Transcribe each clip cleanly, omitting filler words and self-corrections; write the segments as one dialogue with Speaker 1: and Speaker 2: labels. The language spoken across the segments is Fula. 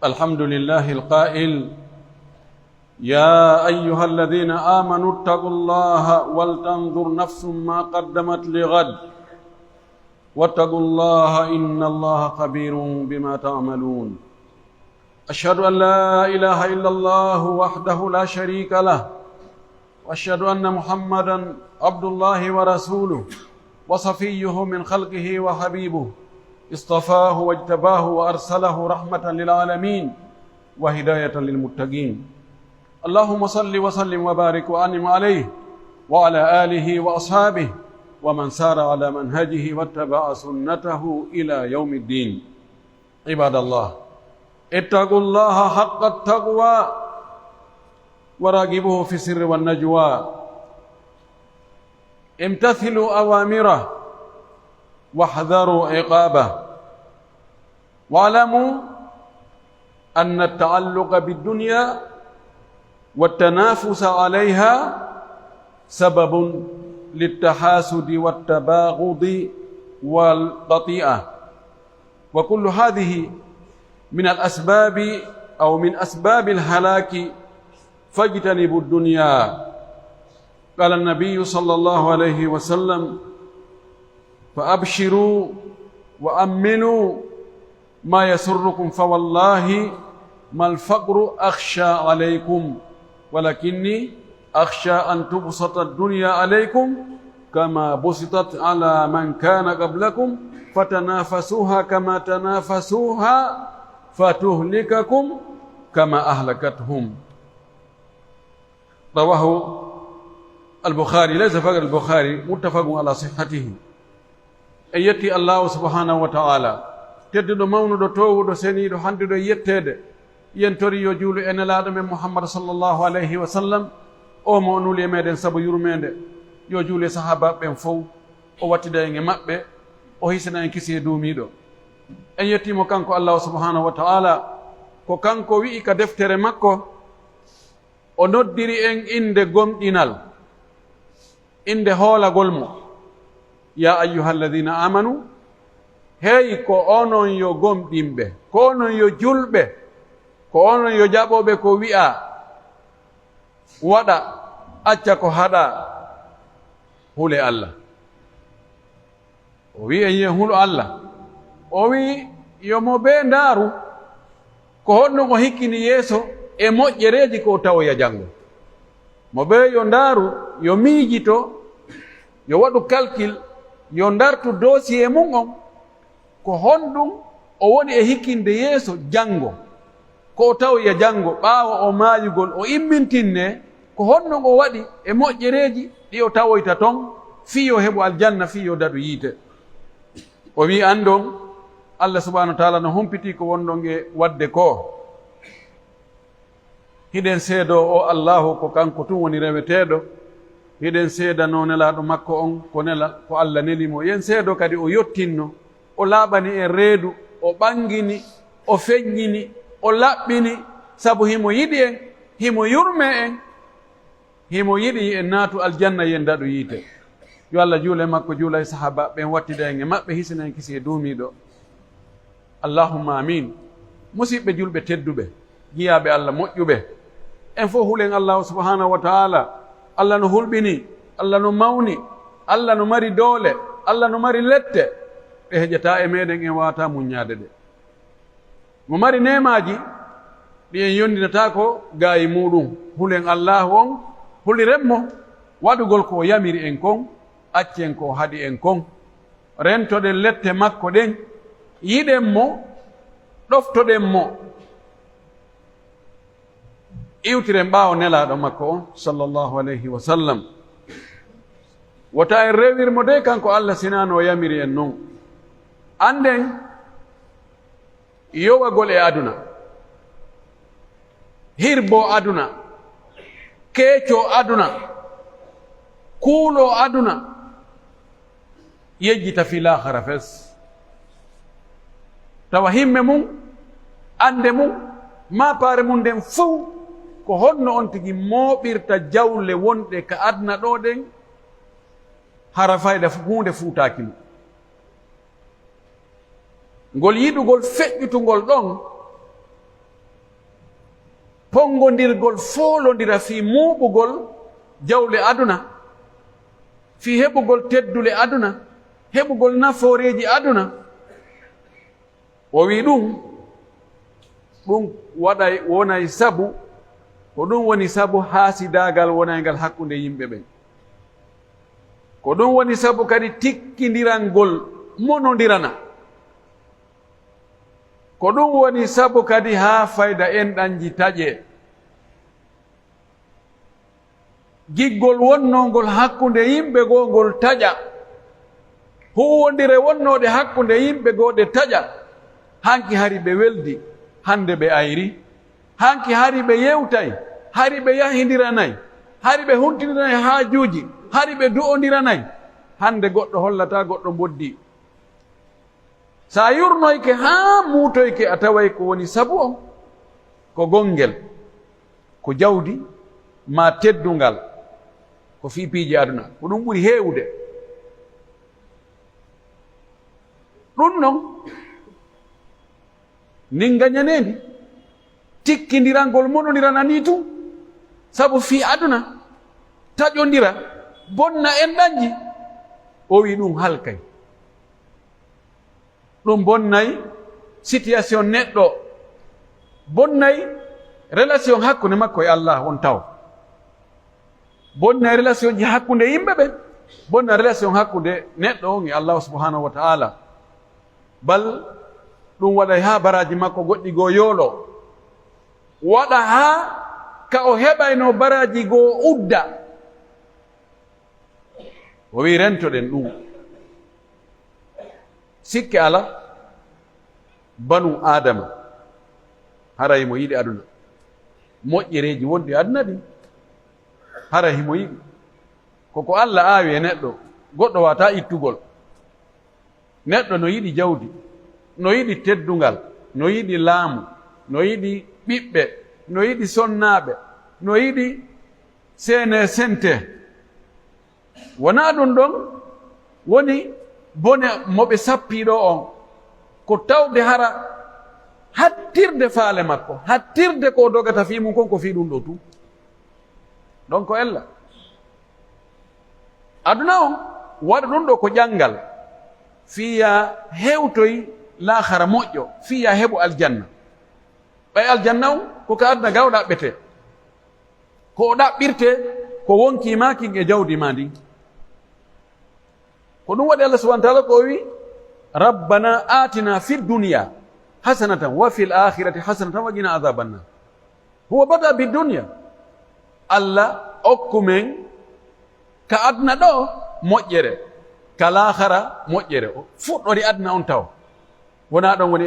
Speaker 1: الحمد لله القائل يا أيها الذين آمنوا اتقوا الله ولتنظر نفس ما قدمت لغد واتقوا الله إن الله خبير بما تعملون أشهد أن لا إله إلا الله وحده لا شريك له وأشهد أن محمدا عبد الله ورسوله وصفيه من خلقه وحبيبه اصطفاه واجتباه وأرسله رحمة للعالمين وهداية للمتقين اللهم صل وسلم وبارك وأنعم عليه وعلى آله وأصحابه ومن سار على منهجه واتبع سنته إلى يوم الدين عباد الله اتقوا الله حق التقوى وراقبوه في السر والنجوى امتثلوا أوامره واحذروا عقابه واعلموا أن التعلق بالدنيا والتنافس عليها سبب للتحاسد والتباغض والقطيعة وكل هذه من الأسباب أو من أسباب الهلاك فاجتنبوا الدنيا قال النبي صلى الله عليه وسلم فأبشروا وأمنوا ما يسركم فوالله ما الفقر أخشى عليكم ولكني أخشى أن تبسط الدنيا عليكم كما بسطت على من كان قبلكم فتنافسوها كما تنافسوها فتهلككم كما أهلكتهم رواه البخاري ليس فقط البخاري متفق على صحته يتي الله سبحانه وتعالى tedduɗo mawnuɗo towuɗo seniiɗo handuɗo yettede yentori yo juulu enelaaɗo men Muhammad sallallahu alayhi wa sallam o mo nuli e meɗen sabu yurmede yo juulu e sahabaɓe ɓen fof o wattida en e maɓɓe o hisana en kisi e duumiɗo en yettimo kanko Allah subhanahu wa ta'ala ko kanko wi'i ka deftere makko o noddiri en inde gomɗinal inde hoolagol mo ya ayyuha alladina amanu hey ko onon yo gomɗinɓe ko onon yo julɓe ko onon yo jaɓoɓe ko wi'a waɗa acca ko haɗa hule Allah o wi en yen hulo Allah o wi yomo ɓe ndaaru ko honɗum o hikkini yeeso e moƴƴereeji ko tawoya janngo mo ɓe yo ndaaru yo miijito yo waɗu calcul yo ndartu dossier mum on ko honɗum o woni e hikkinde yeeso janngo ko tawoya janngo ɓaawa o maayugol o immintinne ko honɗum o waɗi e moƴƴereeji ɗi o tawoyta toon fii yo heɓo aljanna fii yo daɗu yiite o wi andon Allah subhanahu wa ta'ala no humpiti ko wonɗon e wadde ko hiɗen seedo o Allahu ko kanko tun woni reweteɗo hiɗen seedano nelaɗo makko on ko nela ko Allah nelimo yen seedo kadi o yottinno o laaɓani en reedu o ɓangini o feññini o laɓɓini sabu himo yiɗi en himo yurme en himo yiɗi en naatu aljanna yen daɗo yiite yo Allah juula e makko juula e sahaba ɓen wattida en e maɓɓe hisina en kisi e duumiɗo allahumma amin musidɓe julɓe tedduɓe jiyaɓe Allah moƴƴuɓe en fof hulen allahu subhanahu wa ta'ala Allah no hulɓini Allah no mawni Allah no mari doole Allah no mari lette ɗe heƴata e meɗen en wawata muññade ɗe mo mari nemaji ɗi en yondinata ko gayi muɗum hulen allahu on hulirenmo waɗugol ko yamiri en kon accen ko haɗi en kon rentoɗen lette makko ɗen yiɗen mo ɗoftoɗen mo iwtiren ɓaawo nelaɗo makko on sallllahu alayhi wa sallam wota en rewirmo de kanko Allah sinano o yamiri en noon anden yowagol e aduna hirbo aduna keeco aduna kuulo aduna yejjita fi lahara fes tawa himme mum ande mum ma paare mum nden fof ko honno on tigi mooɓirta jawle wonɗe ka aduna ɗo ɗen hara fayda hunde fuutaaki mum ngol yiɗugol feƴƴutugol ɗon pongondirgol foolondira fii muuɓugol jawle aduna fii heɓugol teddule aduna heɓugol nafooreeji aduna o wi ɗum waɗay wonay sabu ko ɗum woni sabu haasidaagal wonaygal hakkunde yimɓe ɓen ko ɗum woni sabu kadi tikkindirangol monondirana ko ɗum woni sabu kadi haa fayda enɗanji taƴe giggol wonnongol hakkunde yimɓe goo ngol taƴa huwondire wonnoɗe hakkunde yimɓe goo ɗe taƴa hanki hari ɓe weldi hande ɓe ayri hanki hari ɓe yewtay hari ɓe yahindiranayi hari ɓe huntidirayi haajuuji hari ɓe du'ondiranayi hande goɗɗo hollata goɗɗo boddi sa yurnoyke haa muutoyke a taway ko woni sabu on ko gongel ko jawdi ma teddungal ko fiipiiji aduna ko ɗum ɓuri heewde ɗum noon nin gañanendi tikkindirangol monondirana ni tum sabu fii aduna taƴondira bonna en ɗanji o wi ɗum halkay ɗum bonnay situation neɗɗo bonnay relation hakkunde makko e Allah on taw bonnay relation ji hakkunde yimɓe ɓen bonna relation hakkunde neɗɗo on e Allah subhanahu wa ta'ala bal ɗum waɗay haa baraji makko goɗɗi goo yoolo waɗa haa ka o heɓayno baraji goo udda o wi rentoɗen ɗum sikke ala banu adama haray mo yiɗi aduna moƴƴereji wonɗi aduna ɗi hara himo yiɗi koko Allah aawi e neɗɗo goɗɗo wata ittugol neɗɗo no yiɗi jawdi no yiɗi teddungal no yiɗi laamu no yiɗi ɓiɓɓe no yiɗi sonnaaɓe no yiɗi seene sente wona ɗum ɗon woni bone moɓe sappiɗo on ko tawde hara hattirde faale makko hattirde ko dogata fi mum kon ko fi ɗum ɗo tu donc ko ella aduna on waɗa ɗum ɗo ko ƴanngal fiya hewtoy lahara moƴƴo fiya heɓo aljanna ɓay aljanna on koko aduna gaw ɗaɓɓete ko o ɗaɓɓirte ko wonkimakin e jawdi ma ndin ko ɗum waɗi Allah subahana taala ko wi rabbana atina fi dunya hasanatan wa fil akhirati hasanatan wa qina adhabannar huwa bada bi dunya Allah okkumen ka aduna ɗo moƴƴere ka lahara moƴƴere o fuɗɗori aduna on taw wona ɗon woni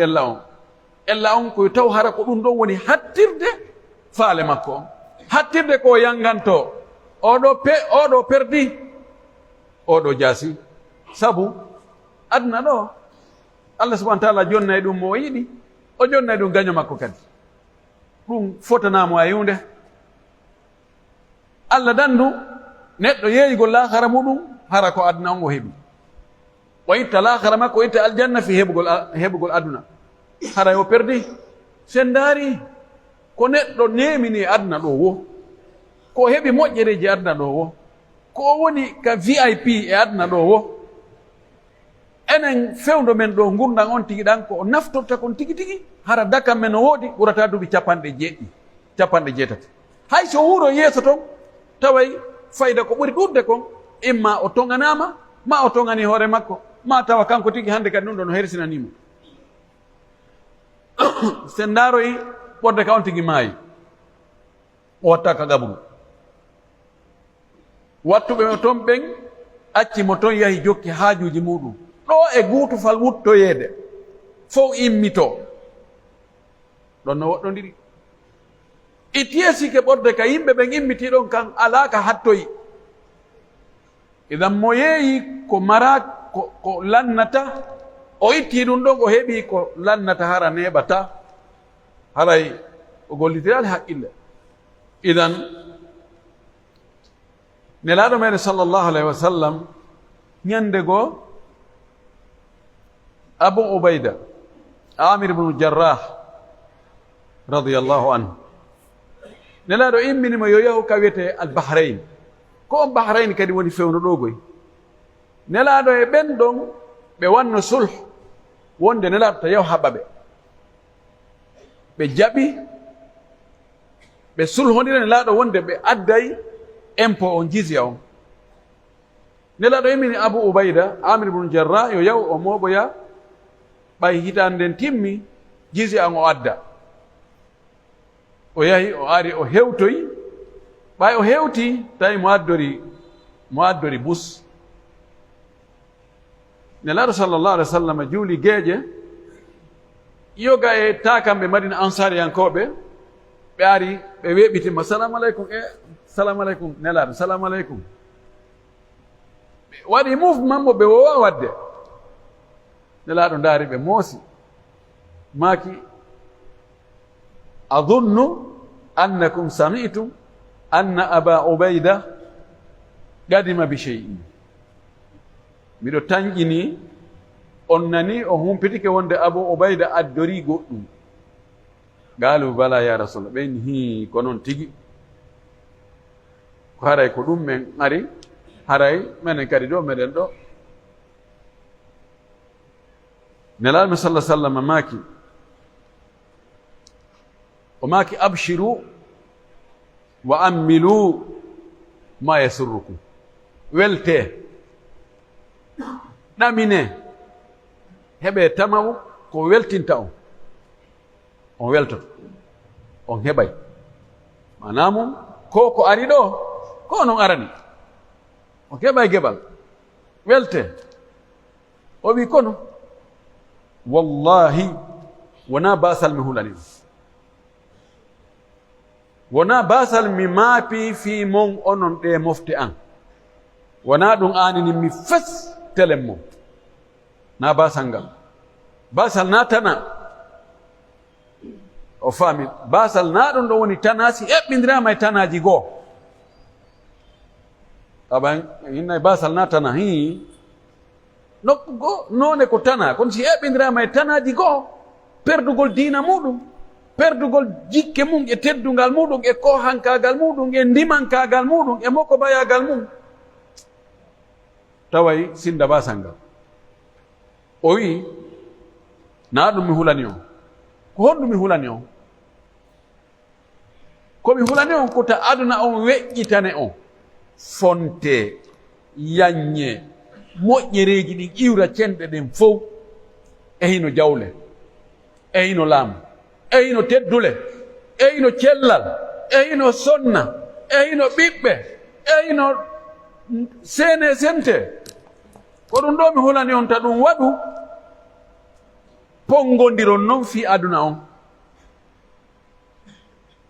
Speaker 1: ella on koye taw hara ko ɗum ɗon woni hattirde faale makko on hattirde ko yanganto oɗo perdi oɗo jaasi sabu aduna ɗo Allah subahana taala jonnay ɗum mo yiɗi o jonnay ɗum gaño makko kadi ɗum fotanamo a yunde Allah dandu neɗɗo yeeygol lahara muɗum hara ko aduna on o heɓi o itta lahara makko o itta aljanna fi heɓugol aduna haray o perdi sen daari ko neɗɗo nemini aduna ɗo wo ko heɓi moƴƴereji aduna ɗo wo ko woni ka VIP e aduna ɗo wo enen fewdo men ɗo gurdan on tigi ɗan ko o naftorta kon tigi tigi hara dakam men no woodi ɓurata duuɓi jeetati hay so wuro yeeso ton taway fayda ko ɓuri ɗurde kon imma o toŋanama ma o toŋani hoore makko ma tawa kanko tigi hande kadi ɗum ɗo no hersinanimo sen daaroyi ɓorde ka on tigi maayi o watta ka gabru wattuɓe mo toon ɓen acci mo toon yahi jokki haajuji muɗum ɗo e guutufal wuttoyeede fof immito ɗon no woɗɗodiri itiyesike ɓorde ka yimɓe ɓen immitiɗon kan alaa ka hattoyi idan mo yeeyi ko mara ko lannata o itti ɗum ɗon o heɓi ko lannata hara neɓata haray o gollitirali haqqille idan nelaaɗo meɗen sallllahu alayhi wa sallam ñande goo abu ubayda amir ibnu jarrah radiyallahu anhu nelaaɗo imminimo yo yahu ka wiyete albahrain ko on bahrain kadi woni fewno ɗo goy nelaaɗo e ɓen ɗon ɓe wanno sulh wonde nelaaɗo ta yaw haɓa ɓe jaɓi ɓe sulhodira nelaaɗo wonde ɓe adday impôt on jizya on nelaaɗo immini abu ubayda amir ibnu jarrah yo yaw o mooɓoya ɓay hitande nden timmi jizya on o adda o yahi o ari o hewtoyi ɓay o hewti tawi mo addori bus nelaaɗo sallllahu alih wa sallam juuli geeƴe yoga e takamɓe madina ansariyankoɓe ɓe ari ɓe weɓitima salamu aleykum salamu aleykum nelaaɗo salamu aleykum ɓe waɗi mouvement mo ɓe wowa wadde nelaaɗo ndaari ɓe moosi maaki adunnu annakum sami'tum anna aba ubayda qadima bi shay'in miɗo tañƴini on nani o humpitike wonde abu ubayda addori goɗɗum gaalu bala ya rasulallah ɓen hi ko noon tigi ko haray ko ɗum men ari haray menen kadi ɗo meɗen ɗo nelaaɗo sallah sallam maaki o maaki abshiru wa ammilu ma yasurrukum welte ɗamine heɓe tamaw ko weltinta on weltoto on heɓay manamum ko ari ɗo ko non arani on heɓay geɓal welte o wi kono wallahi wona basal mi hulani wona basal mi maapi fi mon onon ɗe mofte an wona ɗum anini mi fes telen mon na basal ngal basal na tana o faami basal na ɗum ɗo woni tana si eɓɓindirama e tanaji goo aɓa hinnayi basal na tana hi nokku goo none ko tana kono si eɓɓindirama e tanaji goo perdugol diina muɗum perdugol jikke mum e teddungal muɗum e kohankagal muɗum e ndimankagal muɗum e moko bayagal mum taway sinda basal ngal o wi na ɗum mi hulani on ko honɗum mi hulani on komi hulani on kota aduna on weƴƴitane on fonte yaññe moƴƴereji ɗin iwra cenɗe ɗen fof e hino jawle e hino laamu e hino teddule e hino cellal e hino sonna e hino ɓiɓɓe e hino sene sente ko ɗum ɗo mi hulani on ta ɗum waɗu pongodiron noon fi aduna on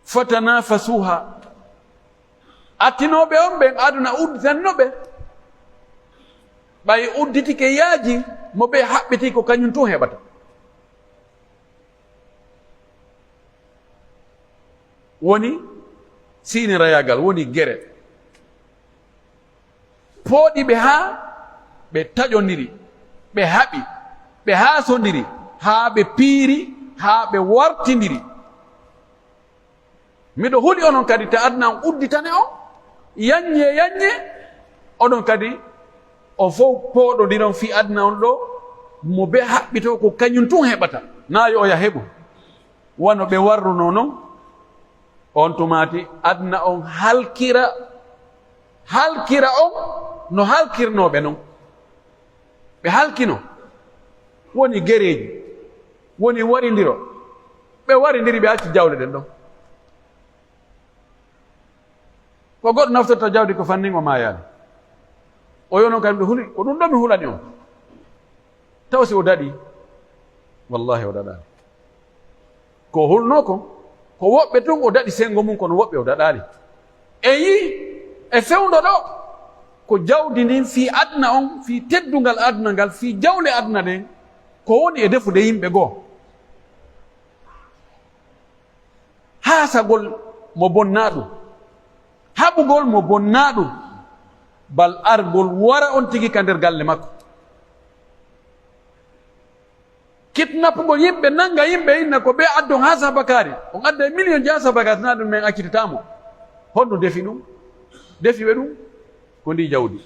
Speaker 1: fatanafasuha attinoɓe on ɓen aduna udditannoɓe ɓay udditike yaaji mo ɓe haɓɓiti ko kañum tun heɓata woni sinirayagal woni gere pooɗiɓe haa ɓe taƴodiri ɓe haɓi ɓe haasodiri haa ɓe piiri haa ɓe wartidiri miɗo huɗi onon kadi ta aduna on udditane on yaññe oɗon kadi o fof pooɗodiron fi aduna on ɗo mo ɓe haɓɓito ko kañum tun heɓata nayi oya heɓu wano ɓe warruno noon on tumati aduna on halkira on no halkirnoɓe noon ɓe halkino woni gereji woni waridiro ɓe waridiri ɓe acci jawle ɗen ɗon ko goɗɗo naftorta jawdi ko fannin o mayani o yono kam ɓe huli ko ɗum ɗo mi hulani on taw si o daɗi wallahi o daɗani ko hulno ko woɓɓe tun o daɗi sengo mum kono woɓɓe o daɗali e yi e fewdo ɗo ko jawdi ndin fi aduna on fi teddungal aduna ngal fi jawle aduna ɗen ko woni e defude yimɓe goo haasagol mo bonnaɗum haɓugol mo bonnaɗum bal argol wara on tigi ka nder galle makko kitnapugol yimɓe nanga yimɓe inna ko ɓe addon ha sabakari on adda million ja sabakari na ɗum men accitatamo honɗum defi ɗum defiɓe ɗum ko ndi jawdi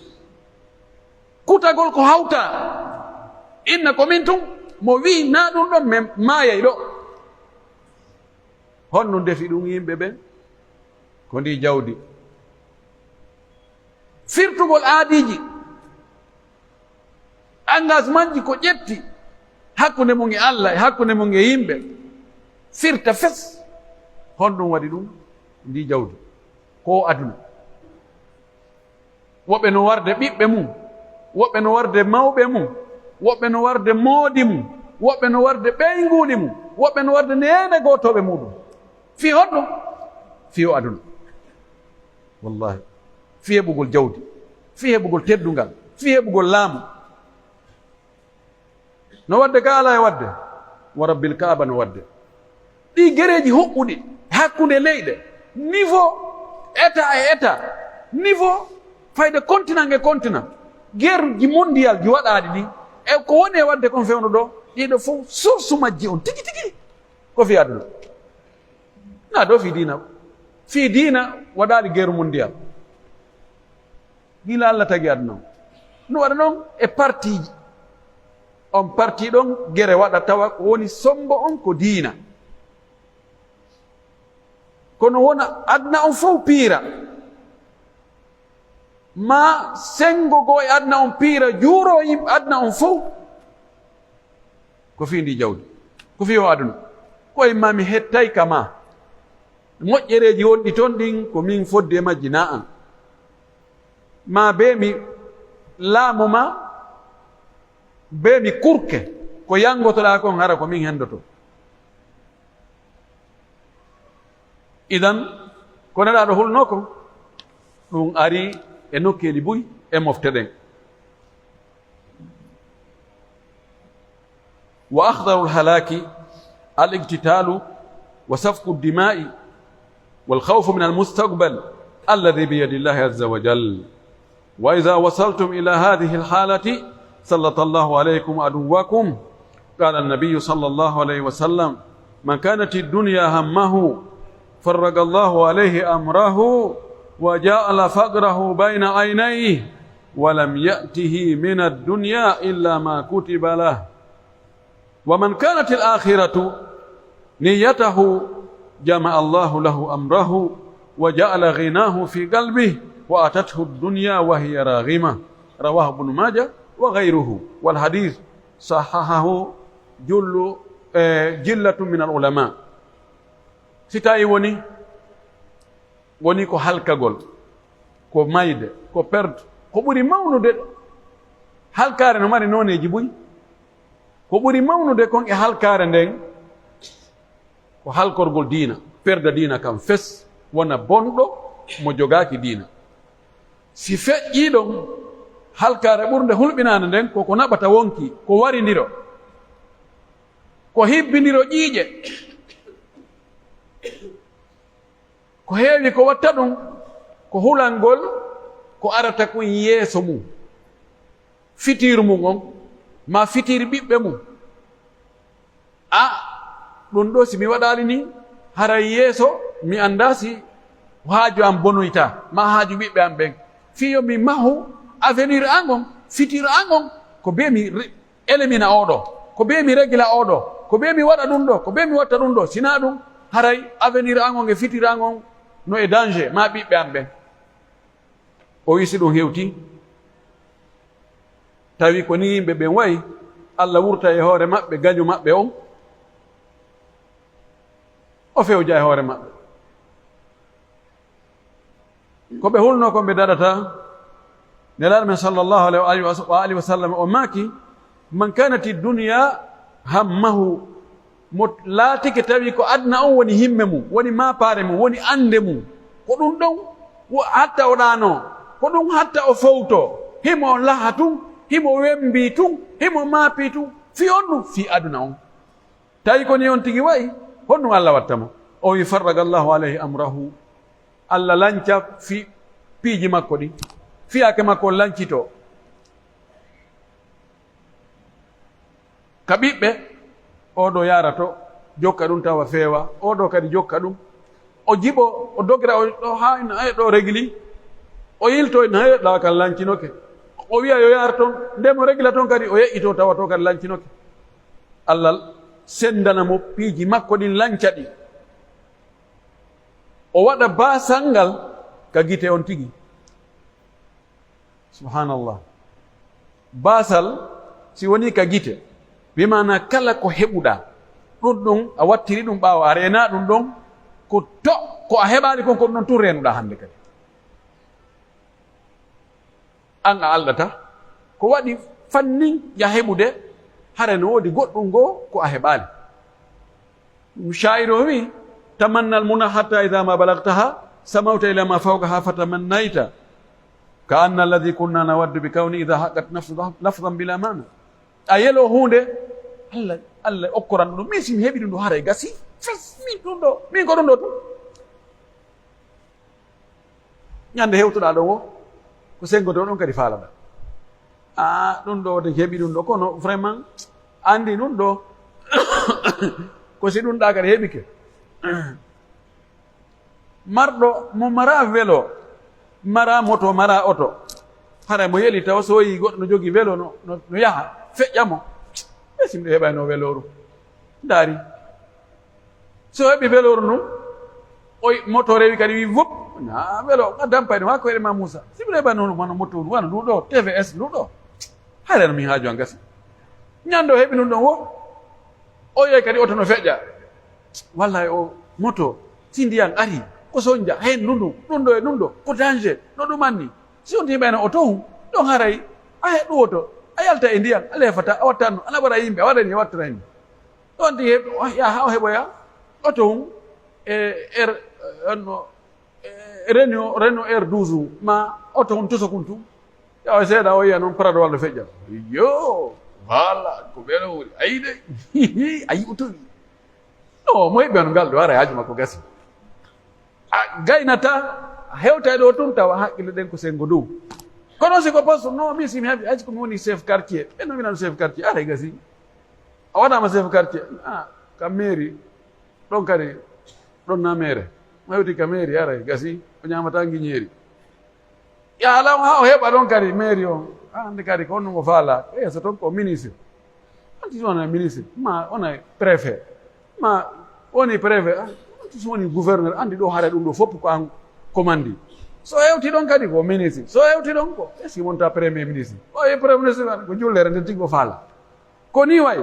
Speaker 1: kutagol ko hawta inna komin tun mo wi na ɗum ɗon men mayay ɗo honɗum defi ɗum yimɓe ɓen ko ndi jawdi firtugol aadiji engagement ji ko ƴetti hakkunde mum e Allah e hakkunde mum e yimɓe firta fes honɗum waɗi ɗum ndi jawdi ko aduna woɓɓe no warde ɓiɓɓe mum woɓɓe no warde mawɓe mum woɓɓe no warde moodi mum woɓɓe no warde ɓeynguli mum woɓɓe no warde nene gotoɓe muɗum fi hoɗɗo fi o aduna wallahi fi heɓugol jawdi fi heɓugol teddungal fi heɓugol laamu no wadde ka ala e wadde wa rabbil kaaba no wadde ɗi gereji huɓɓuɗi hakkunde leyɗe niveau état e état niveau fayde continent e continent guerre ji mondial ji waɗaɗi ɗi e ko woni e wadde kon fewno ɗo ɗiɗo fof source majji on tigi tigi ko fi aduna na ɗo fi diina waɗaɗi guerre mondial gila Allah tagi aduna o no waɗa noon e parti ji on parti ɗon gere waɗa tawa ko woni sombo on ko diina kono wona aduna on fof piira ma sengo go e aduna on piira juuro yimɓe aduna on fof ko fi ndi jawdi ko fi o aduna koye ma mi hettay kama moƴƴereji wonɗi toon ɗin ko min fodde majji na an ma be mi laamu ma be mi kurke ko yangotoɗa kon hara ko min hendoto idan kono ɗaɗo hulno ko ɗum ari e nokkeli buy e mofte ɗen wa akhdaru lhalaki الاقتتال وسفك الدماء والخوف من المستقبل الذي بيد الله عز وجل وإذا وصلتم إلى هذه الحالة سلط الله عليكم عدوكم قال النبي صلى الله عليه وسلم من كانت الدنيا همه فرج الله عليه أمره وجعل فقره بين عينيه ولم يأته من الدنيا إلا ما كتب له ومن كانت الآخرة نيته جمع الله له أمره وجعل غناه في قلبه وأتته الدنيا وهي راغمة رواه ابن ماجه وغيره والحديث صححه جلة من العلماء سيتاي woni ko halkagol ko mayde ko perde ko ɓuri mawnude halkare no mari noneji ɓuyi ko ɓuri mawnude kon e halkare nden ko halkorgol diina perde diina kam fes wona bonɗo mo jogaki diina si feƴƴi ɗon halkare ɓurde hulɓinade nden koko naɓata wonki ko waridiro ko hibbidiro ƴiiƴe ko heewi ko watta ɗum ko hulangol ko arata kon yeeso mum fitir mum on ma fitir ɓiɓɓe mum ɗum ɗo si mi waɗali ni hara yeeso mi anda si haaju am bonoyta ma haaju ɓiɓɓe am ɓen fiyo mi mahu avenir an on fitir an on ko be mi élimina oɗo ko be mi régla oɗo ko be mi waɗa ɗum ɗo ko be mi watta ɗum ɗo sina ɗum haray avenir an on e fitir an on no e danger ma ɓiɓɓe am ɓen o wisi ɗum hewti tawi ko ni yimɓe ɓen wayi Allah wurta e hoore maɓɓe gañu maɓɓe on o fewja e hoore maɓɓe ko ɓe hulno ko ɓe daɗata nelaɗo men sallllahu alayhi wa sallam o maaki man kanati dunya hammahu mo laatike tawi ko adna on woni himme mum woni mapare mum woni ande mum ko ɗum ɗon hatta o ɗano ko ɗum hatta o fowto himo laha tun himo wembi tun himo maapi tun fi on ɗum fi aduna on tawi koni on tigi wayi honɗum Allah wattamo o wi farraga llahu alayhi amrahu Allah lanca fi piiji makko ɗi fiyake makko lancito ka ɓiɓɓe oɗo yarato jokka ɗum tawa feewa oɗo kadi jokka ɗum o jiɓo o dogira o ha ɗo régli o yilto nayi ɗawa kan lancinoke o wiya yo yar toon ndemo régla toon kadi o yeƴƴito tawa to kadi lancinoke Allah sendana mo piiji makko ɗin lanca ɗi o waɗa basal ngal ka gite on tigi subhanallah basal si woni ka gite bimana kala ko heɓuɗa ɗum ɗum a wattiri ɗum ɓaawo a rena ɗum ɗon ko to ko a heɓani kon ko ɗum ɗon tun renuɗa hande kadi an a aldata ko waɗi fannin ya heɓude hare no woodi goɗɗum goo ko a heɓali sha'ir o wi tamanna almuna hatta ida ma balagtaha samawta ila ma fawqaha fatamannayta ka anna alladi kunna nawaddu bi kawni ida haqqat nafsu lafdan bila mana a yelo hunde Allah okkoran ɗum min simi heɓi ɗum ɗo haray gasi fes min ɗum ɗo min ko ɗum ɗo tum ñande hewtoɗa ɗon o ko sengoto ɗon kadi faalaɗa ɗum ɗo de heɓi ɗum ɗo kono vraiment andi ɗum ɗo ko si ɗum ɗa kadi heɓike marɗo mo mara welo mara moto mara oto hara mo yeli taw so yi goɗɗo no jogi welo no yaha feƴƴamo ɓe simɗo heɓayno weloru ndaari so heɓi weloru num o moto rewi kadi wi wop na welo dampayde ma ko ma Moussa simɗo heɓayno wano moto wano nduɗo TVS nduɗo hayreno min haaju an gasi ñando heɓi num ɗon wo o yeey kadi oto no feƴƴa wallay o moto si ndiyan ari ko soñja hen ɗum ɗo e ɗum ɗo ko danger no ɗum anni si on tiɓayno oto hum ɗon haray a he ɗum oto a yalta e ndiyan a lefata a wattanno a laɓara yimɓe a waɗani e wattana ni ɗon ti ya ha o heɓoya oto hum e onno reno R12 ma oto on tuso kuntu ya seeda o yiya noon parado walla feƴƴa yo wala ko ɓeɗo woni ayi de ayi o towi no moyɓe on ngal ɗo ara haaju makko gasi a gaynata hewta ɗo tun tawa haqqille ɗen ko sengo dow kono siko poste non mi simi heeɓi hayso komi woni chef quartier ɓe nominano chef quartier aray gasi a waɗama chef quartier kam mairie ɗon kadi ɗon na maire mawti ka mairie aray gasi o ñamata guiñeeri ya alaw ha o heɓa ɗon kadi mairie o hande kadi ko onno mo faala so toon ko ministre anti wona ministre ma wona préfet ma woni préfet anti so woni gouverneur andi ɗo haara ɗum ɗo fopp ko an commandi so hewti ɗon kadi ko ministre so hewti ɗon ko est ce que wonta premier ministre o e premier ministre ko jullere nden tigi o faala ko ni way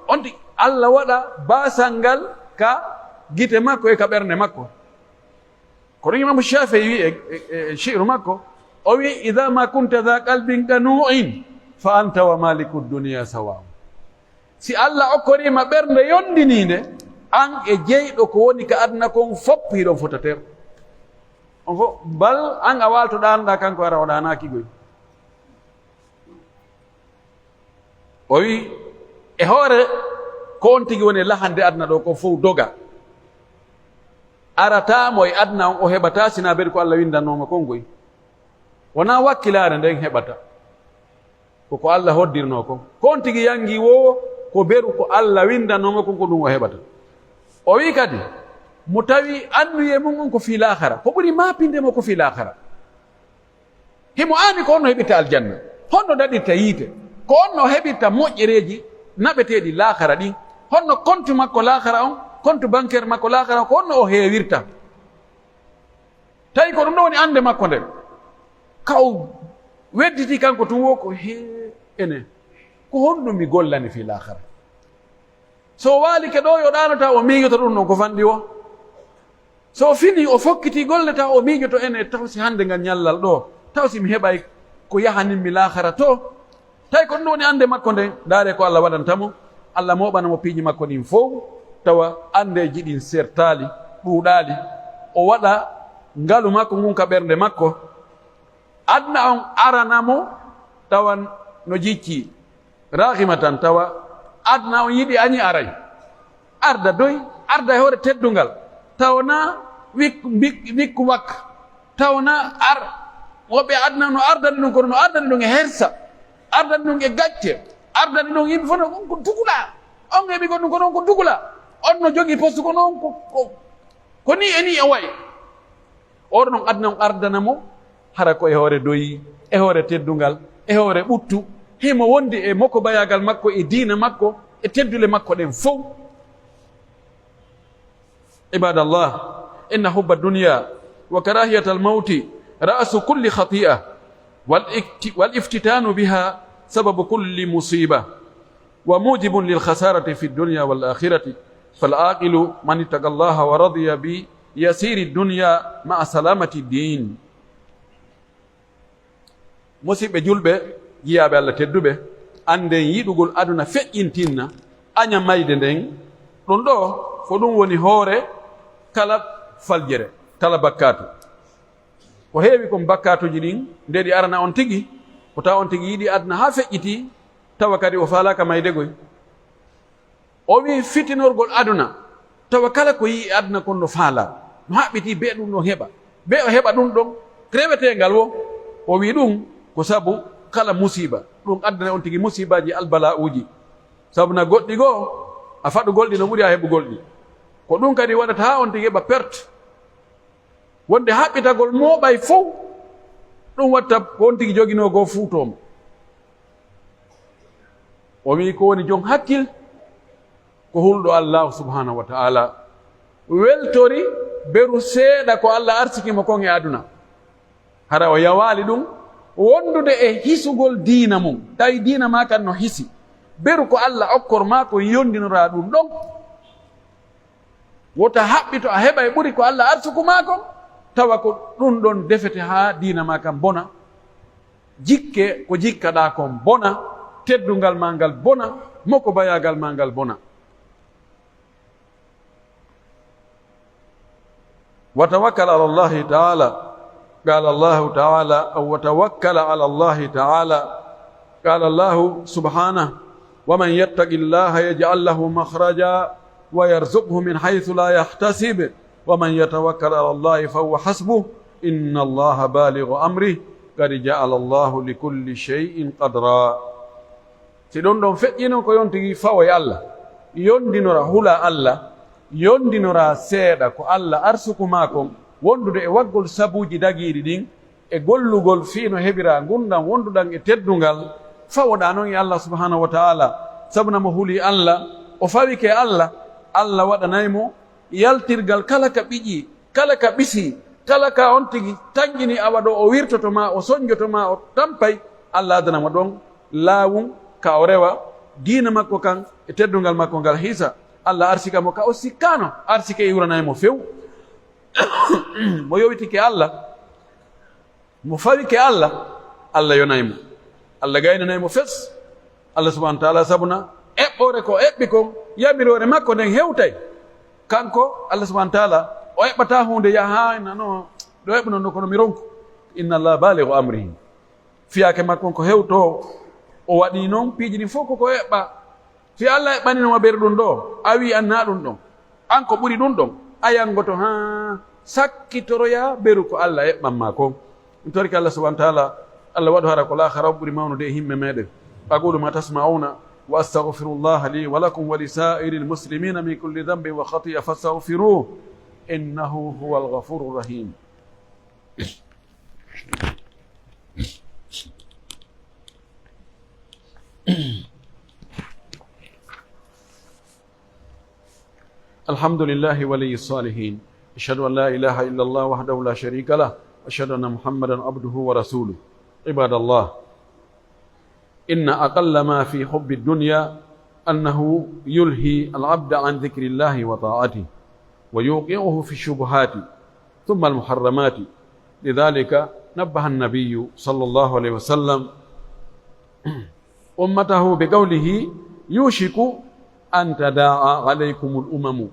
Speaker 1: on ti Allah waɗa basal ngal ka gite makko e ka ɓernde makko kono imam Shafi'i wi e shi'ru makko o wi idha ma kunta dha qalbin qanu'in fa anta wa maliku dunya sawa si Allah okkorima ɓernde yondininde an e jeyɗo ko woni ka aduna kon fopp hiɗon fotater on fof bal an a walto ɗanoɗa kanko ara o ɗanaki goy o wi e hoore ko on tigi woni lahande aduna ɗo ko fof doga aratamo e aduna on o heɓata sina beɗi ko Allah windanoma kon goy wona wakkilare nden heɓata koko Allah hoddirno kon ko on tigi yangi wowo ko beru ko Allah windanoma kon ko ɗum o heɓata o wi kadi mo tawi annuye mum on ko fi lahara ko ɓuri mapindemo ko fi lahara himo ani ko onno heɓirta aljanna honno daɗirta yiite ko onno heɓirta moƴƴereji naɓeteɗi lahara ɗin honno compte makko lahara on compte bancaire makko lahara on ko onno o heewirta tawi ko ɗum ɗo woni ande makko nden kaw wedditi kanko tun wo ko he ene ko honɗum mi gollani fi lahara so waalike ɗo yo ɗanota o miijoto ɗum noon ko fanɗi o so fini o fokkiti golle taw o miijoto ene taw si hande ngal ñallal ɗo taw si mi heɓay ko yahaninmi lahara to tawi ko ɗum woni ande makko nden daare ko Allah waɗantamo Allah moɓanamo piiji makko ɗin fof tawa andeji ɗin sertali ɗuuɗali o waɗa ngalu makko ngun ka ɓernde makko adna on aranamo tawan no jicci rahima tan tawa adna on yiɗi añi aray arda doy arda e hoore teddungal tawna wikku wakka tawna ar woɓɓe adna no ardani ɗum kono no ardani ɗum e hersa ardani ɗum e gacce ardani ɗum yimɓe fof no ko dugula on heɓi ko ɗum ko noon ko dugula on no jogii poste ko noon ko ni e ni e way oɗo noon adna on ardanamo hara ko e hoore doyi e hoore teddungal e hoore ɓuttu himo wondi e makko bayagal makko e diina makko e teddule makko ɗen fof ibadallah inna hubba dunya wa karahiyata almawti ra'su kulli khati'a wal iftitanu biha sababu kulli musiba wa mujibun lil khasarati fi dunya wal akhirati fal aqilu man ittaqa allaha wa radiya bi yasiri dunya ma'a salamati din musidɓe julɓe jiyaɓe Allah tedduɓe anden yiɗugol aduna feƴƴintinna aña mayde nden ɗum ɗo ko ɗum woni hoore kala faljere kala bakkatu ko heewi kon bakkatuji ɗin nde ɗi arana on tigi ko tawa on tigi yiɗi aduna ha feƴƴiti tawa kadi o falaka maydegoy o wi fitinorgol aduna tawa kala ko yii aduna kon no faala no haɓɓiti be ɗum ɗon heɓa be o heɓa ɗum ɗon rewetengal wo o wi ɗum ko sabu kala musiba ɗum addana on tigi musibaji albala uji sabu na goɗɗi goo a faɗugol ɗi no ɓuri a heɓugol ɗi ko ɗum kadi waɗata ha on tigi heɓa perte wonde haɓɓitagol mooɓay fof ɗum watta ko on tigi jogino goo fuutoma o wi ko woni jon hakkil ko hulɗo Allah subhanahu wa ta'ala weltori beru seeɗa ko Allah arsikimo kon e aduna hara o yawali ɗum wondude e hisugol diina mum tawi diina ma kan no hisi beru ko Allah okkor ma ko yondinora ɗum ɗon wota haɓɓito a heɓa e ɓuri ko Allah arsuku ma kon tawa ko ɗum ɗon defete ha diina ma kan bona jikke ko jikkaɗa kon bona teddungal ma ngal bona moko bayagal ma ngal bona wa tawakkal ala Allahi ta'ala قال الله تعالى أو وتوكل على الله تعالى. قال الله سبحانه ومن يتق الله يجعل له مخرجا ويرزقه من حيث لا يحتسب ومن يتوكل على الله فهو حسبه إن الله بالغ أمره قد جعل الله لكل شيء قدرا. سيدون دون فئينو كو يونتي فاوي الله يوندينورا هولا الله يوندينورا سيدا كو الله أرسكو ماكم wondude e waggol sabuji dagiiri ɗin e gollugol fiino heɓira gurdam wonduɗan e teddungal fawoɗa noon e Allah subhanahu wa ta'ala. sabuna mo huuli Allah o fawike Allah, Allah waɗanaymo yaltirgal kala ka ɓiƴi kala ka ɓisi kala ka on tigi tangini awa ɗo o wirtoto ma o soñjoto ma o tampay, Allah adanama ɗon laawum ka o rewa diina makko kan e teddungal makko ngal hiisa. Allah arsika mo ka o sikkano arsike iwranaymo few mo yowitike Allah mo fawike Allah, Allah yonaymo, Allah gaynanaymo fes. Allah subhanahu wa ta'ala sabuna eɓɓore ko eɓɓi kon yamirore makko nden hewtay kanko Allah subhanahu wa ta'ala o eɓɓata hunde yaha nano ɗo eɓɓo non kono mi ronko. inna Allah balighu amrihi, fiyake makko ko hewto o waɗi noon piiji ɗin fof koko eɓɓa. fi Allah eɓɓaninoma ɓeri ɗum ɗo a wi anna ɗum ɗon an ko ɓuri ɗum ɗon ayangoto ha sakkitoroya beru ko Allah eɓɓanma ko. ɗum torki Allah subhanahu wa ta'ala Allah waɗo hara ko lahara ɓuri mawnude e himɓe meɗen. aqulu ma tasma'una wa astaghfirullaha li wa lakum wa li sa'iril muslimina min kulli dhanbin wa khati'a fastaghfiruhu innahu huwal ghafurur rahim. الحمد لله ولي الصالحين أشهد أن لا إله إلا الله وحده لا شريك له أشهد أن محمدا عبده ورسوله. عباد الله إن أقل ما في حب الدنيا أنه يلهي العبد عن ذكر الله وطاعته ويوقعه في الشبهات ثم المحرمات. لذلك نبه النبي صلى الله عليه وسلم أمته بقوله يوشك أن تداعى عليكم الأمم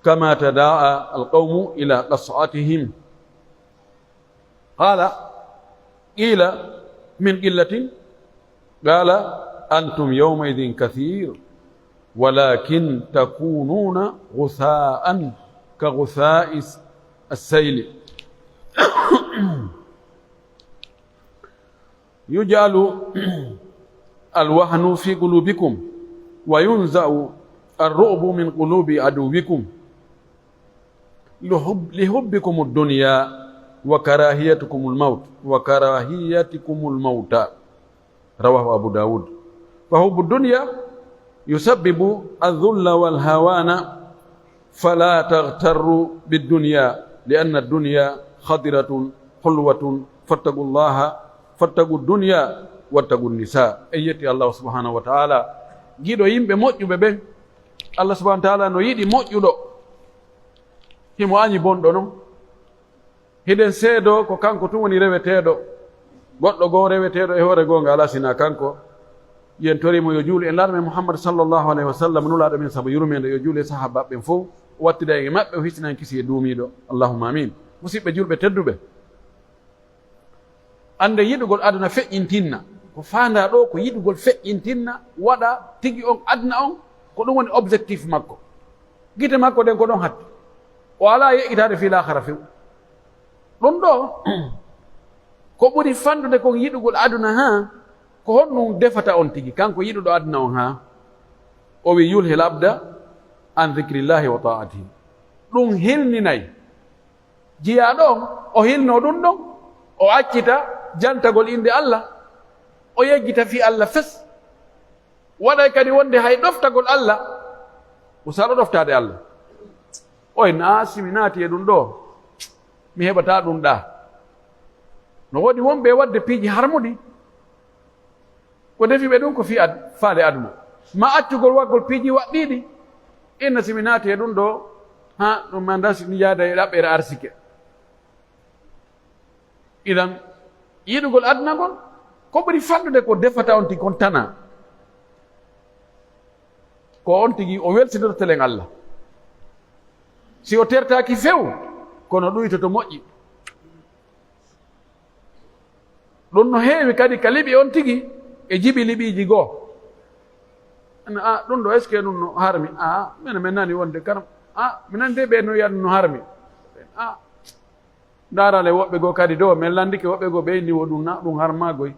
Speaker 1: كما تداعى القوم إلى قصعتهم. قال قيل من قلة؟ قال أنتم يومئذ كثير ولكن تكونون غثاء كغثاء السيل. يجعل الوهن في قلوبكم وينزع الرعب من قلوب عدوكم لحبكم الدنيا وكراهيتكم الموت. رواه أبو داود. فحب الدنيا يسبب الذل والهوان فلا تغتروا بالدنيا لأن الدنيا خضرة حلوة فاتقوا الله فاتقوا الدنيا واتقوا النساء. أيتي الله سبحانه وتعالى giɗo yimɓe moƴƴuɓe ɓen Allah subhanahu wa ta'ala no yiɗi moƴƴuɗo himo añi bonɗo noon. hiɗen seedo ko kanko tun woni reweteɗo, goɗɗo goo reweteɗo e hoore gonga ala sina kanko. yen torimo yo juuli e larme Muhammad sallallahu alaihi wasallam nulaɗo men saabu yurmede yo juuli e sahaba ɓen fof o wattida e maɓɓe o hisinan kisi e duumiɗo. Allahumma amin. musidɓe julɓe tedduɓe, ande yiɗugol aduna feƴƴintinna ko faanda ɗo ko yiɗugol feƴƴintinna waɗa tigi on aduna on ko ɗum woni objectif makko. gite makko ɗen ko ɗon hatti o ala yeƴƴitade fi lahara few. ɗum ɗo ko ɓuri fandude kon yiɗugol aduna ha ko honɗum defata on tigi kanko yiɗuɗo aduna on ha o wi yulhil abda an dhicrillahi wa ta'atihi. ɗum hilninay jiyaɗo on o hilno ɗum ɗon o accita jantagol inde Allah o yejjita fi Allah fes. waɗay kadi wonde hay ɗoftagol Allah o saɗo ɗoftade Allah. oy naasi mi naati e ɗum ɗo mi heɓata ɗum ɗa. no woodi wonɓe wadde piiji harmuɗi ko defi ɓe ɗum ko fi faale aduna ma accugol waggol piiji waɗɗiɗi. inna simi naati e ɗum ɗo ha ɗum ma dasi mi yaada e ɗaɓɓere arsike. idan yiɗugol aduna ngol ko ɓuri fandude ko defata on tigi kon tana ko on tigi o welsitortelen Allah. si o tertaki few kono ɗuytoto moƴƴi ɗum no heewi kadi ka liɓi on tigi e jibi liɓiiji goo ɗum ɗo est ce que ɗum no harmi min nani wonde karam minen de ɓe no yiya ɗum no harmi darale woɓɓe goo kadi do min landike woɓɓe goo ɓe inni wo ɗum harmagoy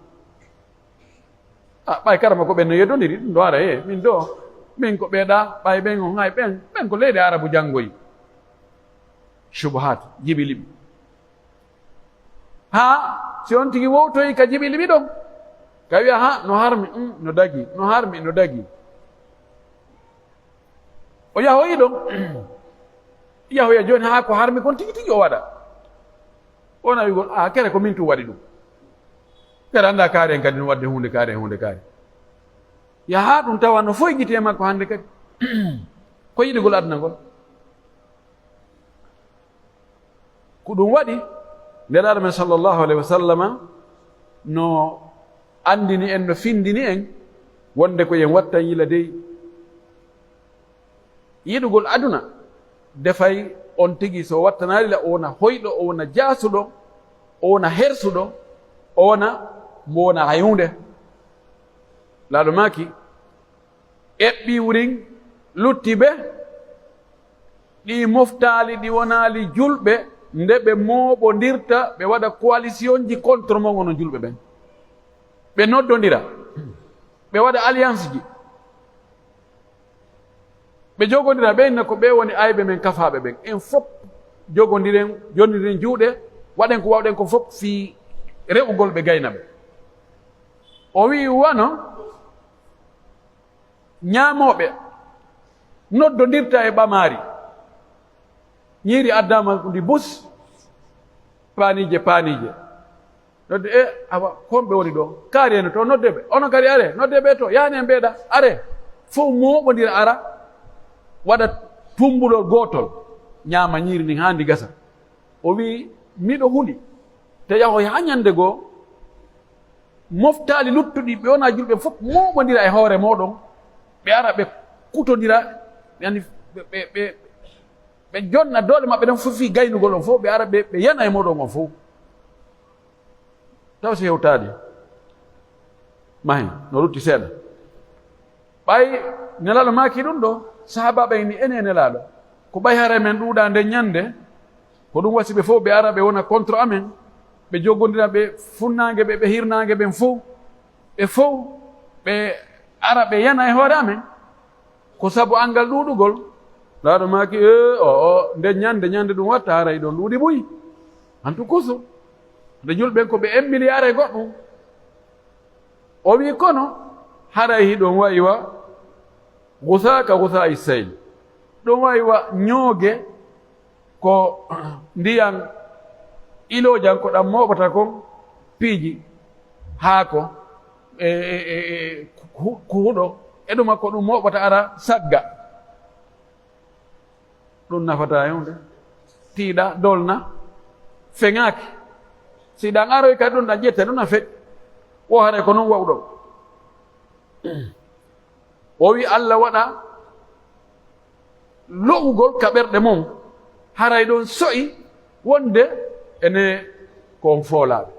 Speaker 1: ɓay karama ko ɓen no yeddodiri ɗum ɗo ara min do min ko ɓeeɗa ɓay ɓen o hay ɓen ko leydi arabu janngoyi subhat jibi liɓi si on tigi wowtoyi ka jibi liɓi ɗon ka wiya no harmi no dagi no harmi no dagi o yahoyi ɗon yahoya joni ko harmi kon tigi tigi o waɗa wona wigol kere ko min tu waɗi ɗum kere annda kaari en kadi no wadde hunde kaari yaha ɗum tawa no foye gite makko hannde kadi ko yiɗigol aduna ngol ko ɗum waɗi nelaɗo men sallllahu alayhi wa sallama no andini en no findini en wonde ko yen watta yila dey yiɗugol aduna defay on tigi so wattanarila o wona hoyɗo o wona jaasuɗo o wona hersuɗo o wona mo wona hayunde laaɗo maki eɓɓi wurin lutti ɓe ɗi moftali ɗi wonali julɓe nde ɓe mooɓodirta ɓe waɗa coalition ji contre mo gono julɓe ɓen ɓe noddodira ɓe waɗa alliance ji ɓe jogodira ɓenna ko ɓe woni ayɓe men kafaɓe ɓen en fof jonndiren juuɗe waɗen ko wawɗen ko fof fi re'ugol ɓe gayna ɓe o wi wano ñaamoɓe noddodirta e ɓamari ñiiri addama ndi bus paanije nodde awa komɓe woni ɗo kaari ene to nodde ɓe ono kadi are nodde ɓe to yaani en ɓeeɗa are fof mooɓodira ara waɗa tumbulol gootol ñaama ñiiri ndin haa ndi gasa o wi miɗo huɗi te yahoy haa ñannde goo moftaali luttuɗi ɓe wona julɓe fof mooɓodira e hoore moɗon ɓe ara ɓe kutodira yani ɓe jonna doole maɓɓe ɗen fof fi gaynugol on fof ɓe ara ɓe yana e moɗon on fof taw so hewtaade mahen no rutti seeɗa ɓay nelaɗo maaki ɗum ɗo sahabaɓe ni ene nelaɗo ko ɓay hara men ɗuuɗa nde ñande ko ɗum wasi ɓe fof ɓe ara ɓe wona contre amen ɓe jogodira ɓe funnangue ɓe hirnangue ɓen fof ɓe ara ɓe yana e hoore amen ko sabu angal ɗuuɗugol laaɗo maaki nde ñande ɗum watta haray ɗon ɗuuɗi ɓuyi hantu kuso nde julɓen ko ɓe embili ara e goɗɗum o wi kono haray hiɗon wayi wa gusaka gusa sayl ɗon wawi wa ñooge ko ndiyan ilojan ko ɗam moɓata kon piiji haako kuuɗo e ɗuma ko ɗum moɓata ara sagga ɗum nafata yewde tiiɗa dolna feŋaaki si ɗan aroy kadi ɗum ɗan ƴette ɗum na feƴ o hare ko noon wawɗo o wi Allah waɗa lo'ugol ka ɓerɗe mum haray ɗon so'i wonde ene ko on foolaaɓe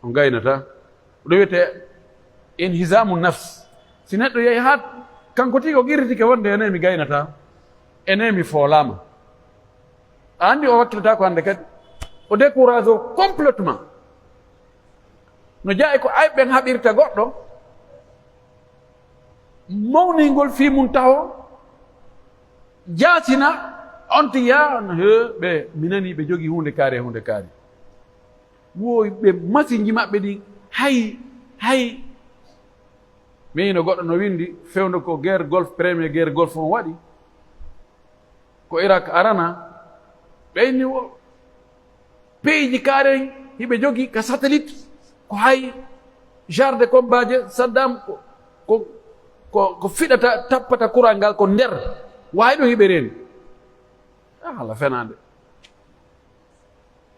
Speaker 1: on gaynata ɗo wiyete inhisamu nafs si neɗɗo yehi haa kanko tigi o girritike wonde ene mi gaynata ene mi foolaama a anndi o wakkilata ko hannde kadi o décourage o complètement no jaa ko ayɓen haɓirta goɗɗo mawningol fii mum tawo jaasina on ti ɓe mi nani ɓe jogii hunde kaari woy ɓe masiŋji maɓɓe ɗi hay mi no goɗɗo no windi fewndo ko guerre golfe premier guerre golfe on waɗi ko Irak arana ɓeyni pays ji kaaren hiɓe jogii ka satellite ko hay genre de combat je Saddam ko fiɗata tappata courant ngal ko nder wawi ɗo hiɓe reeni ala fenande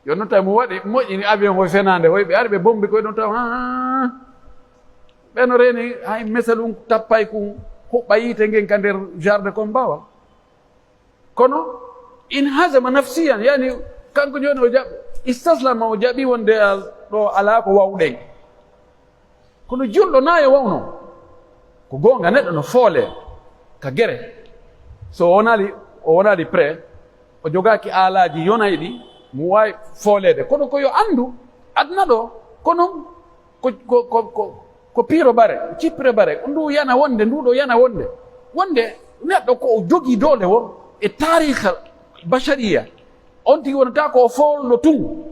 Speaker 1: jonnon tawi mo waɗi moƴƴini avion koye fenande hoy ɓe ari ɓe bombi koye ɗon taw ɓeno reeni hay mesa ɗum tappay ko huɓɓa yiite ngen ka nder genre de combat wa kono in hasama nafsiyan yani kanko joni o jaɓ istaslama o jaɓi wonde ɗo ala ko wawɗen kono julɗo naye wawno ko gonga neɗɗo no foole ka gere so o wonali prêt o jogaki aalaji yonayɗi mo wawi foolede kono ko yo andu aduna ɗo kono ko piiro bare cippire bare ndu yana wonde nduɗo yana wonde neɗɗo ko o jogii doole wo e tariha bashariya on tigi wonata ko o foolno tun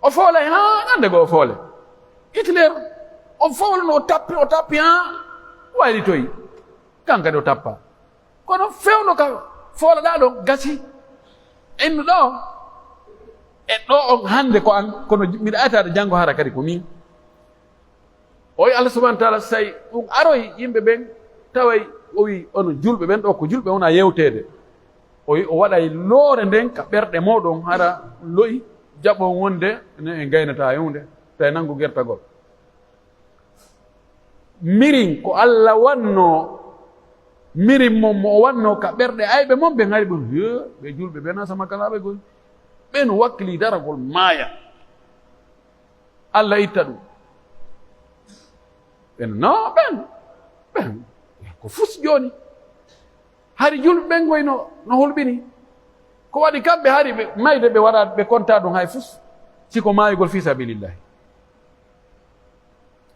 Speaker 1: o foolay ha ñande go o foole Hitler o foolno o tappi ha waylitoyi kan kadi o tappa kono fewno ka foolaɗa ɗo gasi ennu ɗo e ɗo on hande ko an kono mbiɗa aytade janngo hara kadi ko min o wi Allah subahana taala so tawi ɗum aroy yimɓe ɓen taway o wi ono julɓe ɓen ɗo ko julɓe wona yewtede o wi o waɗay loore nden ka ɓerɗe moɗon hara loyi jaɓon wonde ne e gaynata yewde tawi nanngu gertagol mirin ko Allah wanno mirin mon mo o wanno ka ɓerɗe ayɓe mon ɓe ngari ɓon ɓe julɓe ɓe na samakalaɓe goy ɓen wakkili daragol maaya Allah itta ɗum ɓen no ɓen ko fus joni hari julɓe ɓen goy no hulɓini ko waɗi kamɓe hari ɓe mayde ɓe waɗa ɓe konta ɗum hay fus siko maayugol fi sabilillahi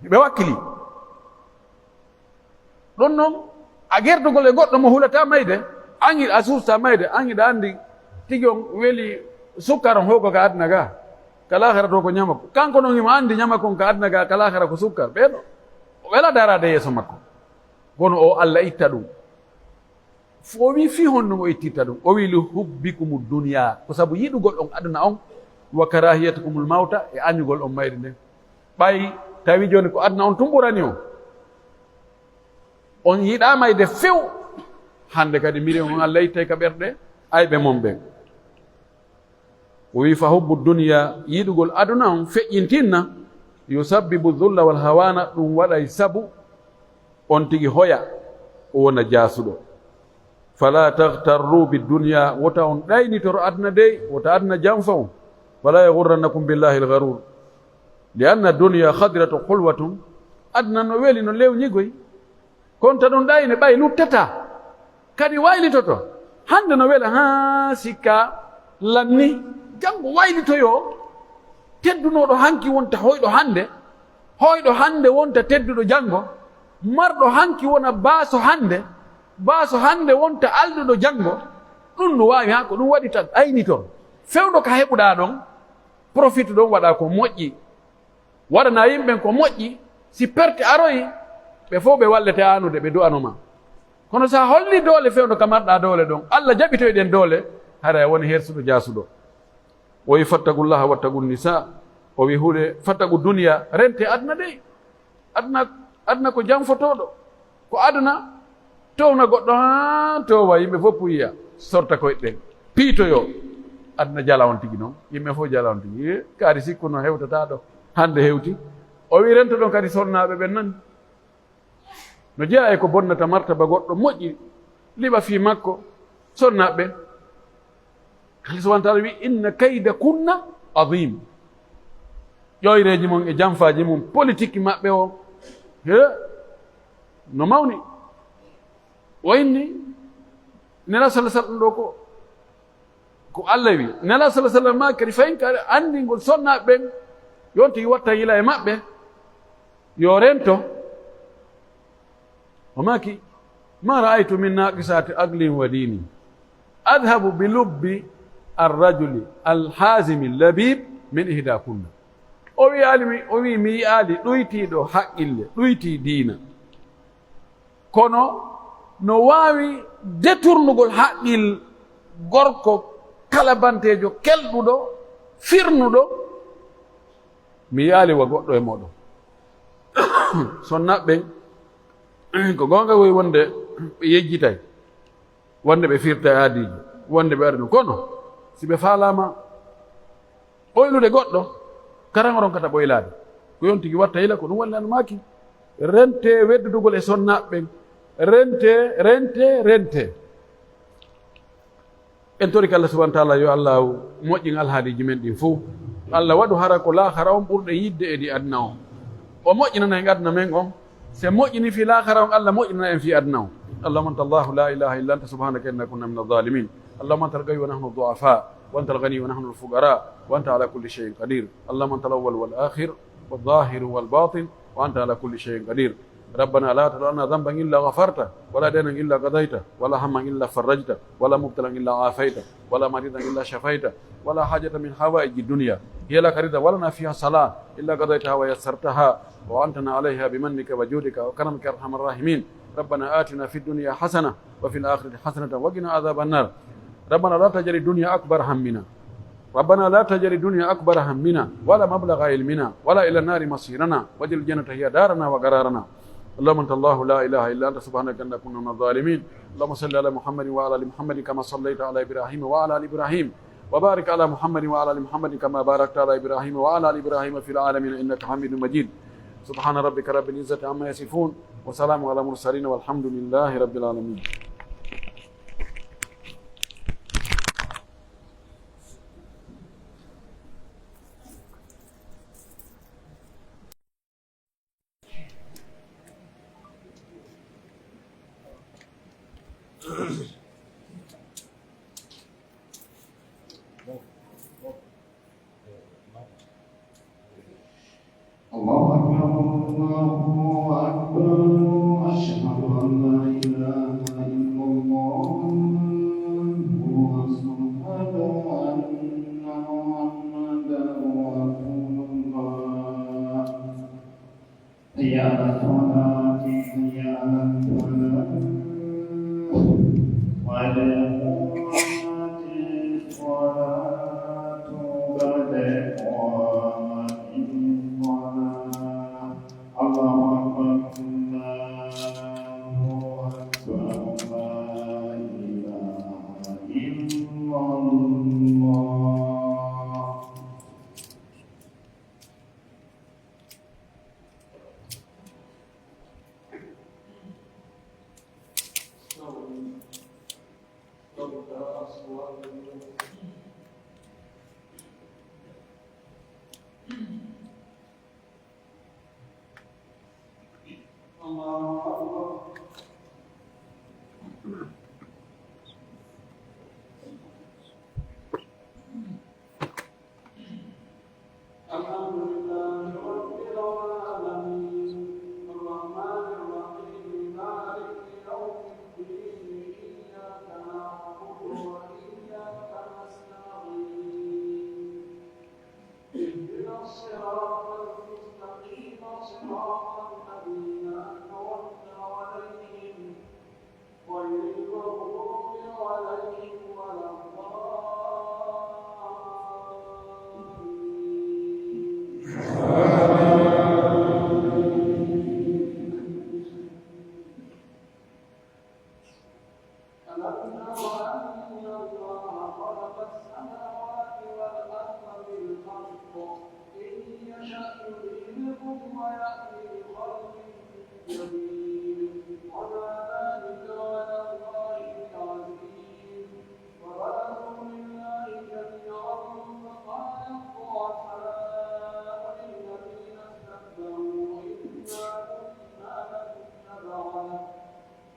Speaker 1: ɓe wakkili ɗon noon a gerdugol e goɗɗo mo hulata mayde an yiɗa a susta mayde an yiɗa andi tigi on weeli sukkar on hoko ka aduna ga kalahara to ko ñamako kanko noon himo andi ñamakon ka aduna ga kalahara ko sukkar ɓeɗo o wela darade yeeso makko kono o Allah itta ɗum o wi fi honno o ittitta ɗum o wi li hubbikumu duniya ko sabu yiɗugol on aduna on wa karahiyatukumul mawta e añugol on mayde nden ɓay tawi joni ko aduna on tumɓurani on yiɗa mayde few hande kadi miri on Allah ittay ka ɓerɗe ayɓe mon ɓen o wi fa hubbu duniya yiɗugol aduna on feƴƴintinna yusabbibu dhulla wal hawana ɗum waɗay sabu on tigi hoya o wona jaasuɗo fala tahtarru bidduniya wota on ɗaynitoro aduna dey wota aduna janfa on fala yagurrannakum billahi lgarur li anna duniya hadiratu hulwatum aduna no weeli no lewñigoy konta ɗum ɗayne ɓay luttata kadi waylitoto hande no weela ha sikka lanni janngo waylitoyo teddunoɗo hanki wonta hoyɗo hande wonta tedduɗo janngo marɗo hanki wona baaso hande wonta alduɗo janngo ɗum no wawi ha ko ɗum waɗi tan aynitor fewɗo ka heɓuɗa ɗon profite ɗon waɗa ko moƴƴi waɗana yimɓen ko moƴƴi si perte aroyi ɓe fof ɓe wallete anude ɓe du'anoma kono sa holli doole fewɗo ka marɗa doole ɗon Allah jaɓitoyɗen doole hara woni hersuɗo jaasuɗo o wi fattagullaha wattagu nisa o wi huuɗe fattagu duniya rente aduna dey aduna ko janfotoɗo ko aduna towna goɗɗo ha towa yimɓe fof puyiya sorta koyɗen piitoyo aduna jala on tigi noon yimɓe fof jala on tigi kaari sikku no hewtata ɗo hande hewti o wi rento ɗon kadi sornaɓe ɓen nani no jeeya e ko bonnata martaba goɗɗo moƴƴi liɓa fi makko sornaɓe Allah subhanahu wa ta'ala wi inna kayda kunna adim ƴoyreji mon e janfaji mum politique maɓɓe o no mawni o inni nela sallah sallam ɗo ko Allah wi nela sallah sallam ma kadi fayin ka andi ngol sonnaɓe ɓen yon tigi watta yila e maɓɓe yo rento o maki ma ra'aytu min naqisati aqlin wa dini adhabu bi lubbi arrajuli alhazimi labib min ihda kunna o wi mi yi'aali ɗoytiiɗo haqqille ɗoyti diina kono no waawi détournugol haqqil gorko kalabanteejo kelɗuɗo firnuɗo mi yi'aali wa goɗɗo e moɗon sonnaɓɓen ko gonga woy wonde ɓe yejjitay wonde ɓe firta e aadiji wonde ɓe arino kono si ɓe faalama ɓoylude goɗɗo karan ronkata ɓoylade ko yon tigi watta hila ko ɗum wallano maki rente weddudugol e sonnaɓɓen rente en tori Allah subhanahu wa ta'ala yo Allah moƴƴin alhaaliji men ɗin fof Allah waɗu hara ko laahara on ɓurɗe yidde e ɗi aduna o moƴƴinana en aduna men on se moƴƴini fi lahara on Allah moƴƴinana en fi aduna o. اللهم انت الله لا اله الا انت سبحانك انا كنا من الظالمين. اللهم انت الغني ونحن الضعفاء وانت الغني ونحن الفقراء وانت على كل شيء قدير. اللهم انت الاول والاخر والظاهر والباطن وانت على كل شيء قدير. ربنا لا تدع لنا ذنبا الا غفرته ولا دينا الا قضيته ولا هما الا فرجته ولا مبتلا الا عافيته ولا مريضا الا شفيته ولا حاجه من حوائج الدنيا هي لك رضا ولنا فيها صلاه الا قضيتها ويسرتها وانتنا عليها بمنك وجودك وكرمك يا ارحم الراحمين. ربنا آتنا في الدنيا حسنة وفي الآخرة حسنة وقنا عذاب النار. ربنا لا تجعل الدنيا أكبر همنا ربنا لا تجعل الدنيا أكبر همنا ولا مبلغ علمنا ولا إلى النار مصيرنا واجعل الجنة هي دارنا وقرارنا. اللهم أنت الله لا إله إلا أنت سبحانك إنا كنا من الظالمين. اللهم صل على محمد وعلى آل محمد كما صليت على إبراهيم وعلى آل إبراهيم وبارك على محمد وعلى آل محمد كما باركت على إبراهيم وعلى آل إبراهيم في العالمين إنك حميد مجيد. سبحان ربك رب العزة عما يصفون وسلام على المرسلين والحمد لله رب العالمين.
Speaker 2: الله أكبر الله أكبر أشهد أن لا إله إلا الله وأشهد أن محمدا رسول الله. حي على الصلاة حي على الفلاح قد قامت الصلاة قد قامت الصلاة. الله أكبر الله أكبر لا إله إلا الله.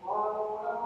Speaker 3: قالوا له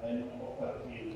Speaker 2: ayno ko parti